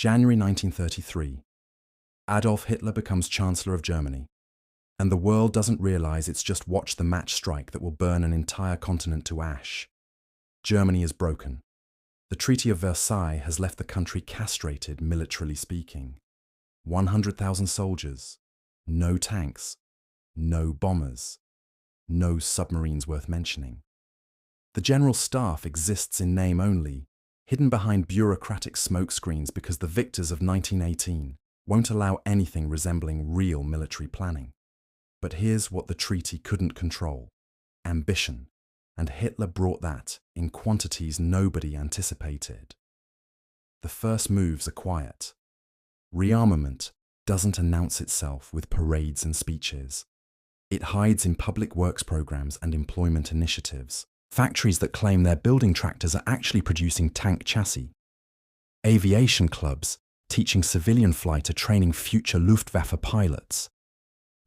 January 1933. Adolf Hitler becomes Chancellor of Germany, and the world doesn't realize it's just watched the match strike that will burn an entire continent to ash. Germany is broken. The Treaty of Versailles has left the country castrated, militarily speaking. 100,000 soldiers, no tanks, no bombers, no submarines worth mentioning. The General Staff exists in name only, hidden behind bureaucratic smokescreens because the victors of 1918 won't allow anything resembling real military planning. But here's what the treaty couldn't control: ambition, and Hitler brought that in quantities nobody anticipated. The first moves are quiet. Rearmament doesn't announce itself with parades and speeches. It hides in public works programs and employment initiatives. Factories that claim they're building tractors are actually producing tank chassis. Aviation clubs teaching civilian flight are training future Luftwaffe pilots.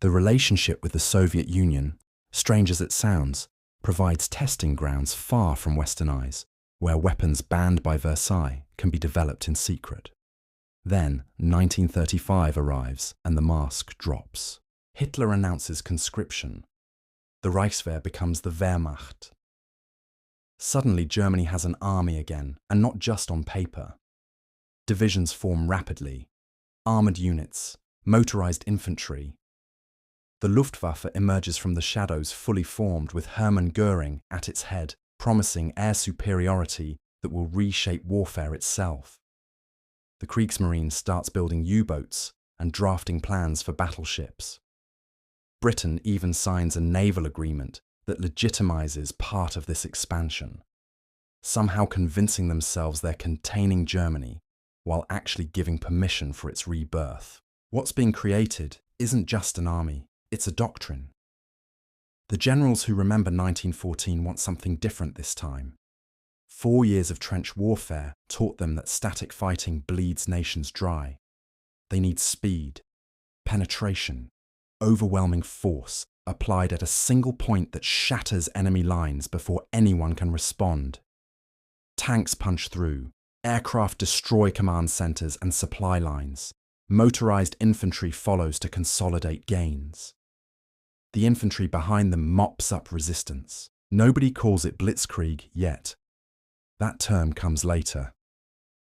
The relationship with the Soviet Union, strange as it sounds, provides testing grounds far from Western eyes, where weapons banned by Versailles can be developed in secret. Then 1935 arrives and the mask drops. Hitler announces conscription. The Reichswehr becomes the Wehrmacht. Suddenly Germany has an army again, and not just on paper. Divisions form rapidly. Armoured units, motorised infantry. The Luftwaffe emerges from the shadows fully formed, with Hermann Göring at its head, promising air superiority that will reshape warfare itself. The Kriegsmarine starts building U-boats and drafting plans for battleships. Britain even signs a naval agreement that legitimizes part of this expansion, somehow convincing themselves they're containing Germany while actually giving permission for its rebirth. What's being created isn't just an army, it's a doctrine. The generals who remember 1914 want something different this time. 4 years of trench warfare taught them that static fighting bleeds nations dry. They need speed, penetration, overwhelming force applied at a single point that shatters enemy lines before anyone can respond. Tanks punch through, aircraft destroy command centers and supply lines. Motorized infantry follows to consolidate gains. The infantry behind them mops up resistance. Nobody calls it blitzkrieg yet. That term comes later.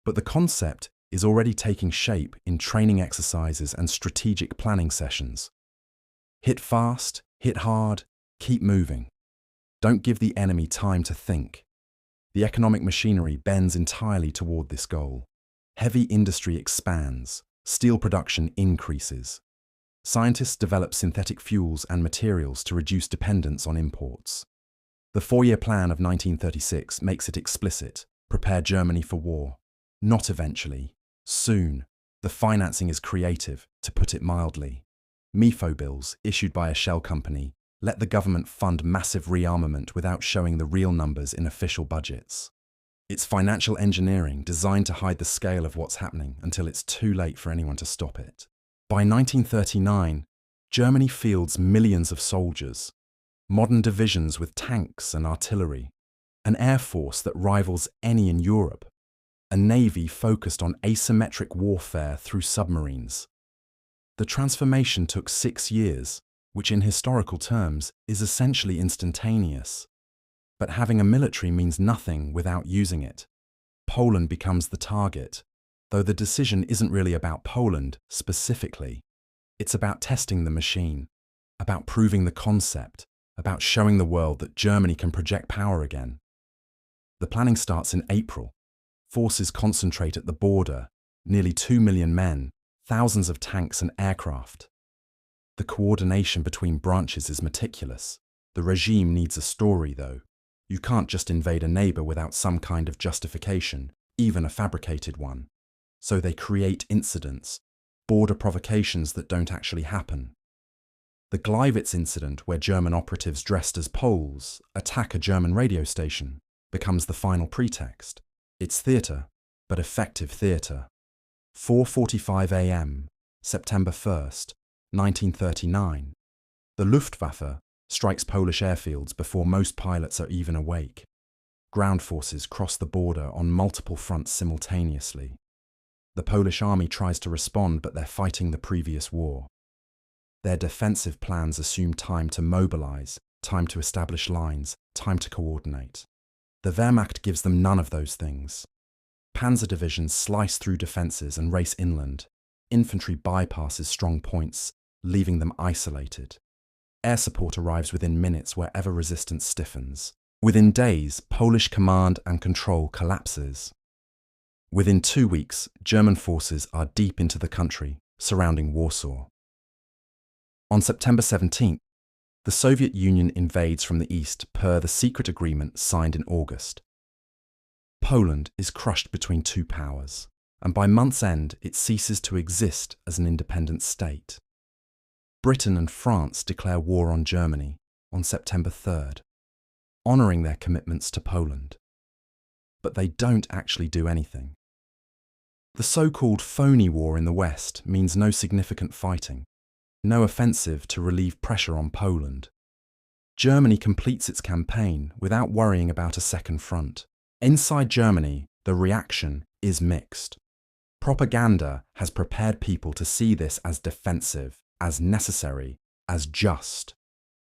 But the concept is already taking shape in training exercises and strategic planning sessions. Hit fast, hit hard, keep moving. Don't give the enemy time to think. The economic machinery bends entirely toward this goal. Heavy industry expands, steel production increases. Scientists develop synthetic fuels and materials to reduce dependence on imports. The 4-year plan of 1936 makes it explicit: prepare Germany for war. Not eventually, soon. The financing is creative, to put it mildly. MIFO bills, issued by a shell company, let the government fund massive rearmament without showing the real numbers in official budgets. It's financial engineering designed to hide the scale of what's happening until it's too late for anyone to stop it. By 1939, Germany fields millions of soldiers, modern divisions with tanks and artillery, an air force that rivals any in Europe, a navy focused on asymmetric warfare through submarines. The transformation took 6 years, which in historical terms is essentially instantaneous. But having a military means nothing without using it. Poland becomes the target, though the decision isn't really about Poland specifically. It's about testing the machine, about proving the concept, about showing the world that Germany can project power again. The planning starts in April. Forces concentrate at the border, nearly 2 million men, thousands of tanks and aircraft. The coordination between branches is meticulous. The regime needs a story, though. You can't just invade a neighbor without some kind of justification, even a fabricated one. So they create incidents, border provocations that don't actually happen. The Gleiwitz incident, where German operatives dressed as Poles attack a German radio station, becomes the final pretext. It's theatre, but effective theatre. 4:45 a.m., September 1st, 1939. The Luftwaffe strikes Polish airfields before most pilots are even awake. Ground forces cross the border on multiple fronts simultaneously. The Polish army tries to respond, but they're fighting the previous war. Their defensive plans assume time to mobilize, time to establish lines, time to coordinate. The Wehrmacht gives them none of those things. Panzer divisions slice through defenses and race inland. Infantry bypasses strong points, leaving them isolated. Air support arrives within minutes wherever resistance stiffens. Within days, Polish command and control collapses. Within 2 weeks, German forces are deep into the country, surrounding Warsaw. On September 17th, the Soviet Union invades from the east per the secret agreement signed in August. Poland is crushed between two powers, and by month's end it ceases to exist as an independent state. Britain and France declare war on Germany on September 3rd, honouring their commitments to Poland. But they don't actually do anything. The so-called phony war in the West means no significant fighting, no offensive to relieve pressure on Poland. Germany completes its campaign without worrying about a second front. Inside Germany, the reaction is mixed. Propaganda has prepared people to see this as defensive, as necessary, as just.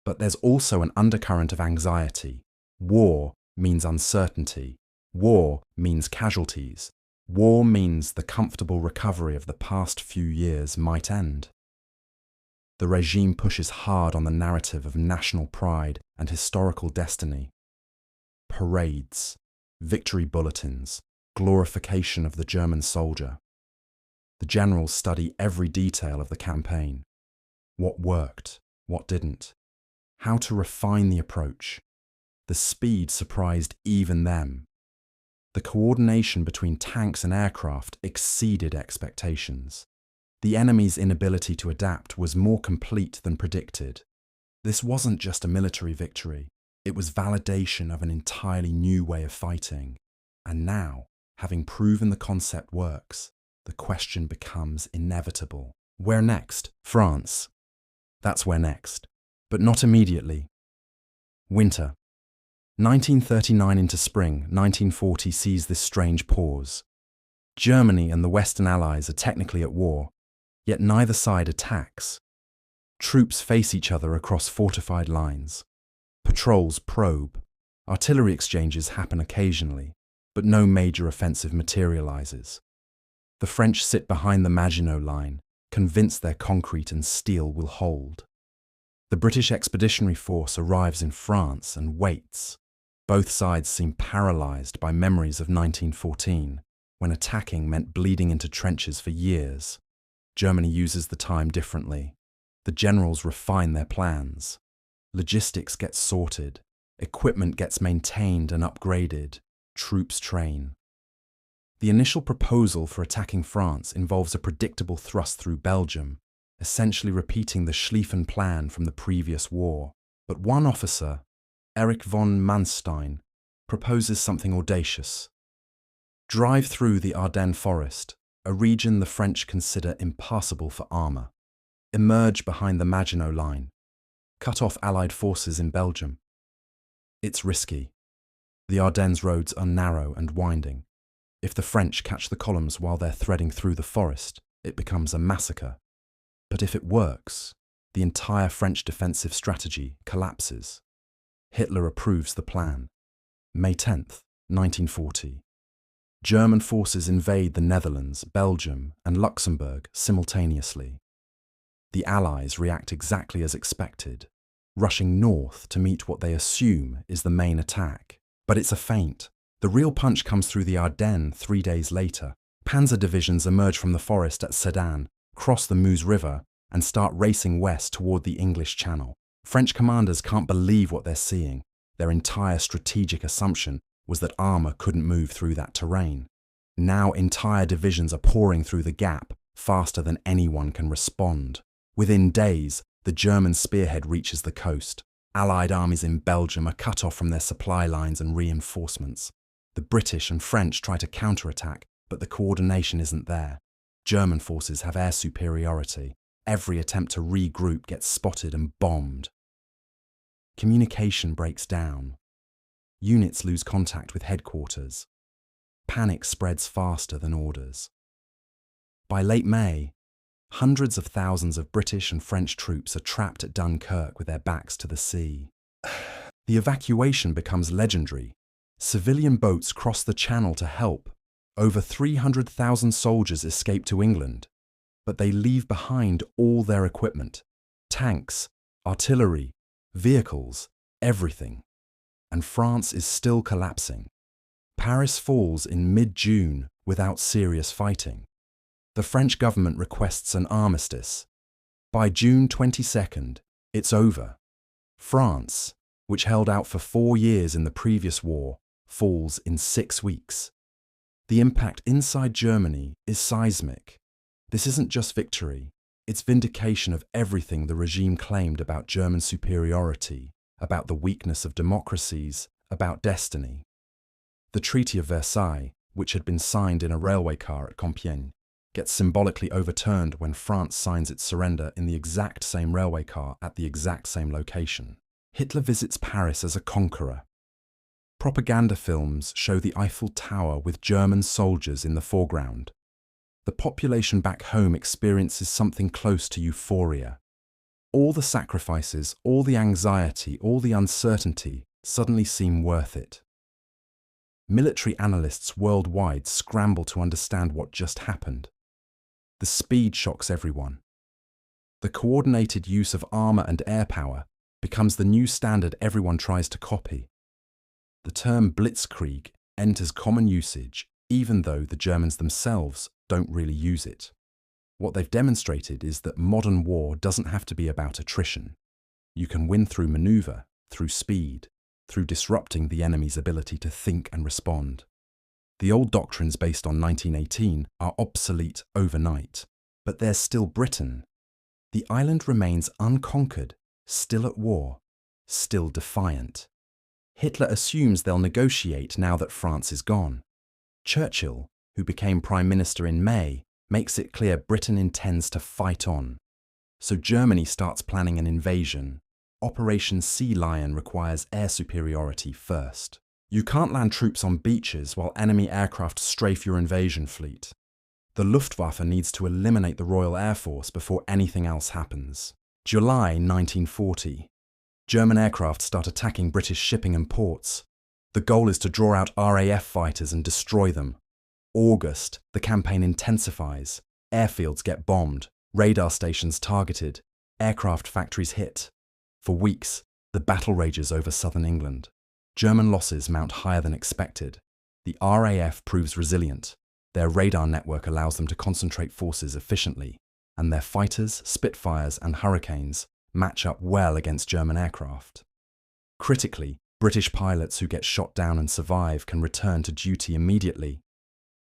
But there's also an undercurrent of anxiety. War means uncertainty. War means casualties. War means the comfortable recovery of the past few years might end. The regime pushes hard on the narrative of national pride and historical destiny. Parades, victory bulletins, glorification of the German soldier. The generals study every detail of the campaign. What worked, what didn't. How to refine the approach. The speed surprised even them. The coordination between tanks and aircraft exceeded expectations. The enemy's inability to adapt was more complete than predicted. This wasn't just a military victory. It was validation of an entirely new way of fighting. And now, having proven the concept works, the question becomes inevitable. Where next? France. That's where next. But not immediately. Winter. 1939 into spring, 1940 sees this strange pause. Germany and the Western Allies are technically at war, yet neither side attacks. Troops face each other across fortified lines. Patrols probe. Artillery exchanges happen occasionally, but no major offensive materializes. The French sit behind the Maginot Line, convinced their concrete and steel will hold. The British Expeditionary Force arrives in France and waits. Both sides seem paralyzed by memories of 1914, when attacking meant bleeding into trenches for years. Germany uses the time differently. The generals refine their plans. Logistics gets sorted. Equipment gets maintained and upgraded. Troops train. The initial proposal for attacking France involves a predictable thrust through Belgium, essentially repeating the Schlieffen plan from the previous war. But one officer, Erich von Manstein, proposes something audacious. Drive through the Ardennes forest, a region the French consider impassable for armour. Emerge behind the Maginot Line. Cut off Allied forces in Belgium. It's risky. The Ardennes roads are narrow and winding. If the French catch the columns while they're threading through the forest, it becomes a massacre. But if it works, the entire French defensive strategy collapses. Hitler approves the plan. May 10th, 1940. German forces invade the Netherlands, Belgium, and Luxembourg simultaneously. The Allies react exactly as expected, rushing north to meet what they assume is the main attack. But it's a feint. The real punch comes through the Ardennes 3 days later. Panzer divisions emerge from the forest at Sedan, cross the Meuse River, and start racing west toward the English Channel. French commanders can't believe what they're seeing. Their entire strategic assumption was that armour couldn't move through that terrain. Now entire divisions are pouring through the gap faster than anyone can respond. Within days, the German spearhead reaches the coast. Allied armies in Belgium are cut off from their supply lines and reinforcements. The British and French try to counterattack, but the coordination isn't there. German forces have air superiority. Every attempt to regroup gets spotted and bombed. Communication breaks down. Units lose contact with headquarters. Panic spreads faster than orders. By late May, hundreds of thousands of British and French troops are trapped at Dunkirk with their backs to the sea. The evacuation becomes legendary. Civilian boats cross the Channel to help. Over 300,000 soldiers escape to England, but they leave behind all their equipment: tanks, artillery, vehicles, everything. And France is still collapsing. Paris falls in mid-June without serious fighting. The French government requests an armistice. By June 22nd, it's over. France, which held out for 4 years in the previous war, falls in 6 weeks. The impact inside Germany is seismic. This isn't just victory, it's vindication of everything the regime claimed about German superiority, about the weakness of democracies, about destiny. The Treaty of Versailles, which had been signed in a railway car at Compiègne, gets symbolically overturned when France signs its surrender in the exact same railway car at the exact same location. Hitler visits Paris as a conqueror. Propaganda films show the Eiffel Tower with German soldiers in the foreground. The population back home experiences something close to euphoria. All the sacrifices, all the anxiety, all the uncertainty suddenly seem worth it. Military analysts worldwide scramble to understand what just happened. The speed shocks everyone. The coordinated use of armour and air power becomes the new standard everyone tries to copy. The term blitzkrieg enters common usage, even though the Germans themselves don't really use it. What they've demonstrated is that modern war doesn't have to be about attrition. You can win through manoeuvre, through speed, through disrupting the enemy's ability to think and respond. The old doctrines based on 1918 are obsolete overnight, but there's still Britain. The island remains unconquered, still at war, still defiant. Hitler assumes they'll negotiate now that France is gone. Churchill, who became Prime Minister in May, makes it clear Britain intends to fight on. So Germany starts planning an invasion. Operation Sea Lion requires air superiority first. You can't land troops on beaches while enemy aircraft strafe your invasion fleet. The Luftwaffe needs to eliminate the Royal Air Force before anything else happens. July 1940. German aircraft start attacking British shipping and ports. The goal is to draw out RAF fighters and destroy them. August, the campaign intensifies. Airfields get bombed, radar stations targeted, aircraft factories hit. For weeks, the battle rages over southern England. German losses mount higher than expected. The RAF proves resilient. Their radar network allows them to concentrate forces efficiently, and their fighters, Spitfires and Hurricanes match up well against German aircraft. Critically, British pilots who get shot down and survive can return to duty immediately.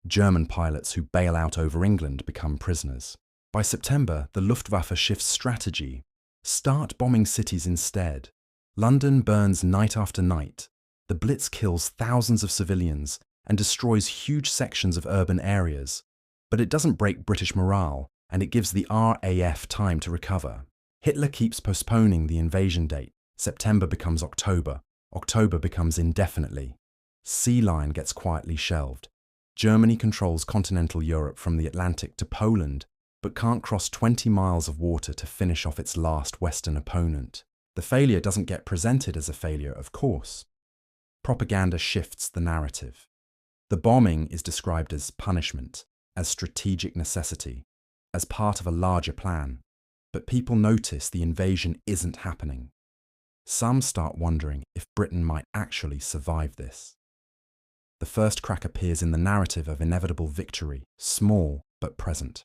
German pilots who bail out over England become prisoners. By September, the Luftwaffe shifts strategy. Start bombing cities instead. London burns night after night. The Blitz kills thousands of civilians and destroys huge sections of urban areas. But it doesn't break British morale, and it gives the RAF time to recover. Hitler keeps postponing the invasion date. September becomes October. October becomes indefinitely. Sea Lion gets quietly shelved. Germany controls continental Europe from the Atlantic to Poland, but can't cross 20 miles of water to finish off its last Western opponent. The failure doesn't get presented as a failure, of course. Propaganda shifts the narrative. The bombing is described as punishment, as strategic necessity, as part of a larger plan. But people notice the invasion isn't happening. Some start wondering if Britain might actually survive this. The first crack appears in the narrative of inevitable victory, small but present.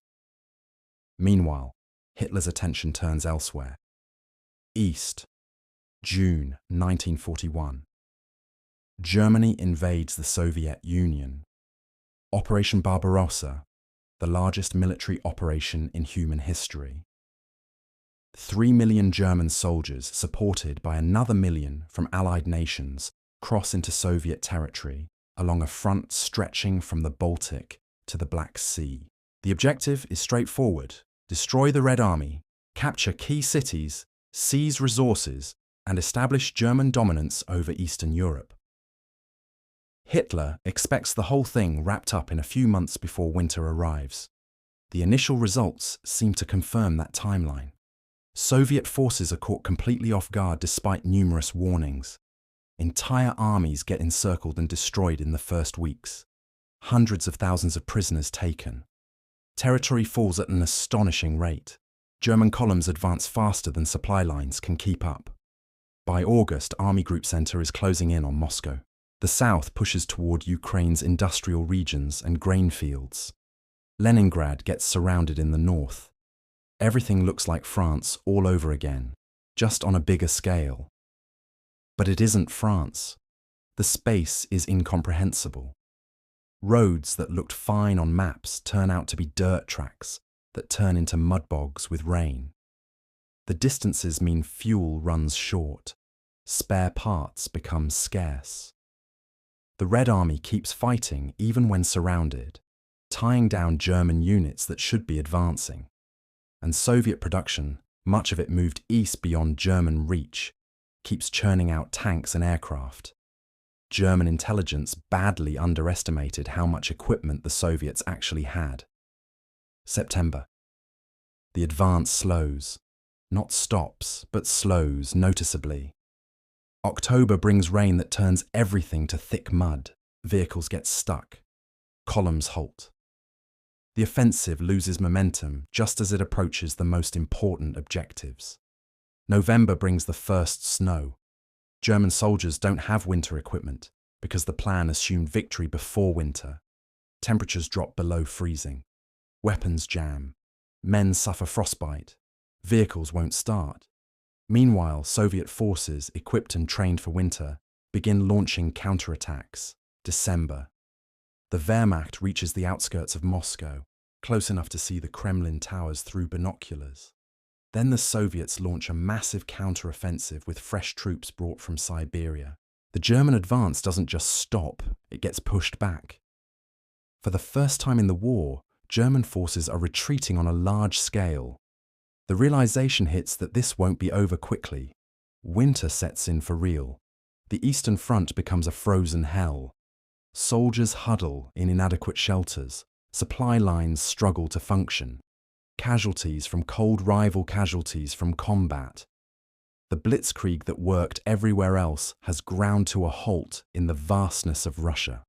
Meanwhile, Hitler's attention turns elsewhere. East, June 1941. Germany invades the Soviet Union. Operation Barbarossa, the largest military operation in human history. 3 million German soldiers, supported by another million from Allied nations, cross into Soviet territory along a front stretching from the Baltic to the Black Sea. The objective is straightforward: destroy the Red Army, capture key cities, seize resources, and establish German dominance over Eastern Europe. Hitler expects the whole thing wrapped up in a few months before winter arrives. The initial results seem to confirm that timeline. Soviet forces are caught completely off guard despite numerous warnings. Entire armies get encircled and destroyed in the first weeks. Hundreds of thousands of prisoners taken. Territory falls at an astonishing rate. German columns advance faster than supply lines can keep up. By August, Army Group Center is closing in on Moscow. The south pushes toward Ukraine's industrial regions and grain fields. Leningrad gets surrounded in the north. Everything looks like France all over again, just on a bigger scale. But it isn't France. The space is incomprehensible. Roads that looked fine on maps turn out to be dirt tracks that turn into mud bogs with rain. The distances mean fuel runs short. Spare parts become scarce. The Red Army keeps fighting even when surrounded, tying down German units that should be advancing. And Soviet production, much of it moved east beyond German reach, keeps churning out tanks and aircraft. German intelligence badly underestimated how much equipment the Soviets actually had. September. The advance slows. Not stops, but slows noticeably. October brings rain that turns everything to thick mud. Vehicles get stuck. Columns halt. The offensive loses momentum just as it approaches the most important objectives. November brings the first snow. German soldiers don't have winter equipment because the plan assumed victory before winter. Temperatures drop below freezing. Weapons jam. Men suffer frostbite. Vehicles won't start. Meanwhile, Soviet forces, equipped and trained for winter, begin launching counterattacks. December. The Wehrmacht reaches the outskirts of Moscow, close enough to see the Kremlin towers through binoculars. Then the Soviets launch a massive counteroffensive with fresh troops brought from Siberia. The German advance doesn't just stop, it gets pushed back. For the first time in the war, German forces are retreating on a large scale. The realization hits that this won't be over quickly. Winter sets in for real. The Eastern Front becomes a frozen hell. Soldiers huddle in inadequate shelters. Supply lines struggle to function. Casualties from cold rival casualties from combat. The blitzkrieg that worked everywhere else has ground to a halt in the vastness of Russia.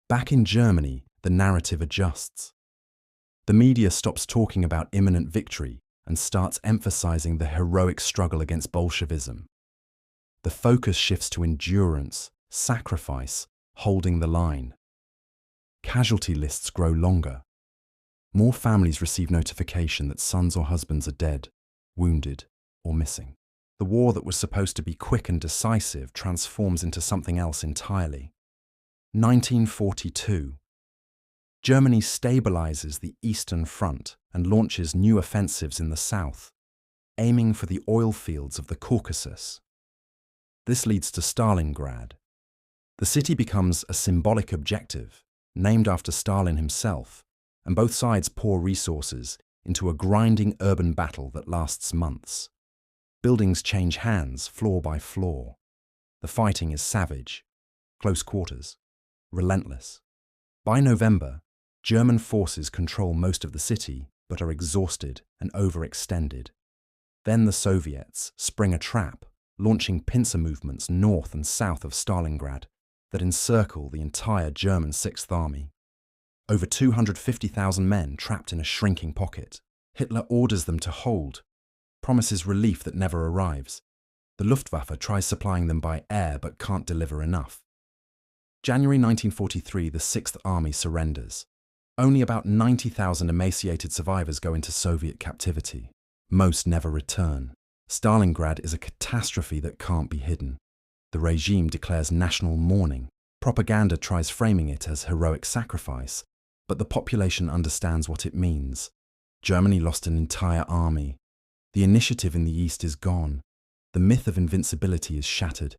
Back in Germany, the narrative adjusts. The media stops talking about imminent victory and starts emphasizing the heroic struggle against Bolshevism. The focus shifts to endurance, sacrifice, holding the line. Casualty lists grow longer. More families receive notification that sons or husbands are dead, wounded, or missing. The war that was supposed to be quick and decisive transforms into something else entirely. 1942. Germany stabilizes the Eastern Front and launches new offensives in the south, aiming for the oil fields of the Caucasus. This leads to Stalingrad. The city becomes a symbolic objective, named after Stalin himself, and both sides pour resources into a grinding urban battle that lasts months. Buildings change hands floor by floor. The fighting is savage, close quarters, relentless. By November, German forces control most of the city but are exhausted and overextended. Then the Soviets spring a trap, launching pincer movements north and south of Stalingrad that encircle the entire German Sixth Army. Over 250,000 men trapped in a shrinking pocket. Hitler orders them to hold, promises relief that never arrives. The Luftwaffe tries supplying them by air but can't deliver enough. January 1943, the Sixth Army surrenders. Only about 90,000 emaciated survivors go into Soviet captivity. Most never return. Stalingrad is a catastrophe that can't be hidden. The regime declares national mourning. Propaganda tries framing it as heroic sacrifice, but the population understands what it means. Germany lost an entire army. The initiative in the East is gone. The myth of invincibility is shattered.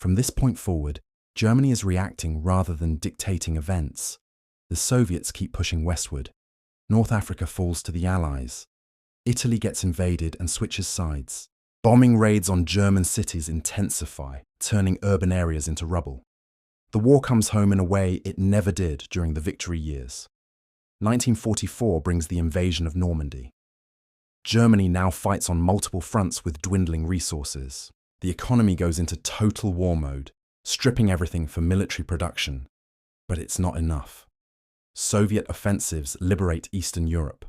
From this point forward, Germany is reacting rather than dictating events. The Soviets keep pushing westward. North Africa falls to the Allies. Italy gets invaded and switches sides. Bombing raids on German cities intensify, turning urban areas into rubble. The war comes home in a way it never did during the victory years. 1944 brings the invasion of Normandy. Germany now fights on multiple fronts with dwindling resources. The economy goes into total war mode, stripping everything for military production. But it's not enough. Soviet offensives liberate Eastern Europe.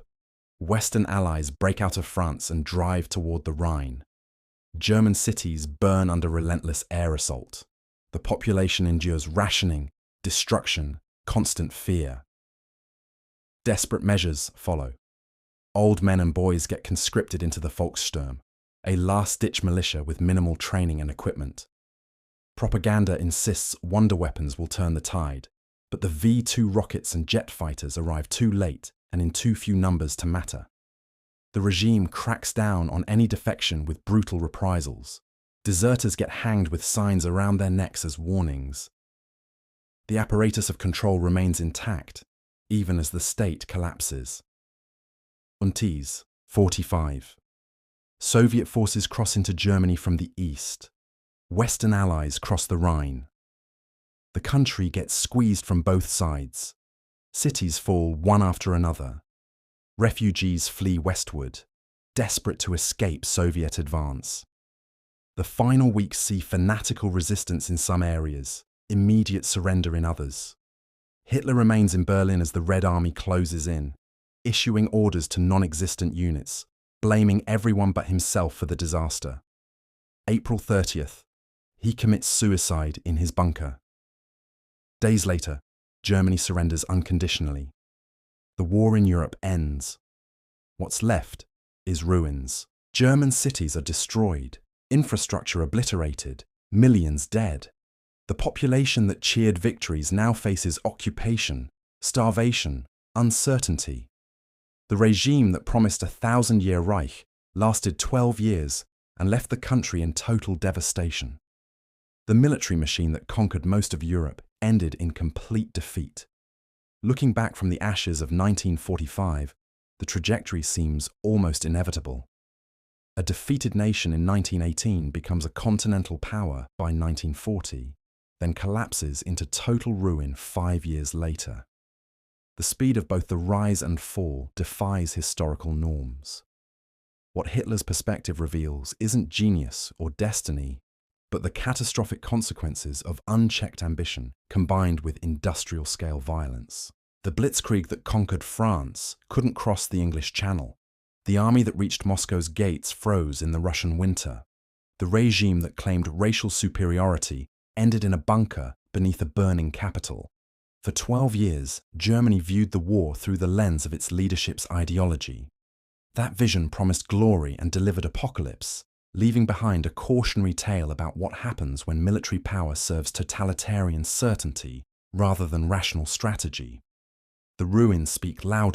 Western allies break out of France and drive toward the Rhine. German cities burn under relentless air assault. The population endures rationing, destruction, constant fear. Desperate measures follow. Old men and boys get conscripted into the Volkssturm, a last-ditch militia with minimal training and equipment. Propaganda insists wonder weapons will turn the tide, but the V-2 rockets and jet fighters arrive too late and in too few numbers to matter. The regime cracks down on any defection with brutal reprisals. Deserters get hanged with signs around their necks as warnings. The apparatus of control remains intact, even as the state collapses. Unties, 45. Soviet forces cross into Germany from the east. Western allies cross the Rhine. The country gets squeezed from both sides. Cities fall one after another. Refugees flee westward, desperate to escape Soviet advance. The final weeks see fanatical resistance in some areas, immediate surrender in others. Hitler remains in Berlin as the Red Army closes in, issuing orders to non-existent units, blaming everyone but himself for the disaster. April 30th, he commits suicide in his bunker. Days later, Germany surrenders unconditionally. The war in Europe ends. What's left is ruins. German cities are destroyed, infrastructure obliterated, millions dead. The population that cheered victories now faces occupation, starvation, uncertainty. The regime that promised a 1,000-year Reich lasted 12 years and left the country in total devastation. The military machine that conquered most of Europe ended in complete defeat. Looking back from the ashes of 1945, the trajectory seems almost inevitable. A defeated nation in 1918 becomes a continental power by 1940, then collapses into total ruin 5 years later. The speed of both the rise and fall defies historical norms. What Hitler's perspective reveals isn't genius or destiny, but the catastrophic consequences of unchecked ambition combined with industrial-scale violence. The blitzkrieg that conquered France couldn't cross the English Channel. The army that reached Moscow's gates froze in the Russian winter. The regime that claimed racial superiority ended in a bunker beneath a burning capital. For 12 years, Germany viewed the war through the lens of its leadership's ideology. That vision promised glory and delivered apocalypse, leaving behind a cautionary tale about what happens when military power serves totalitarian certainty rather than rational strategy. The ruins speak louder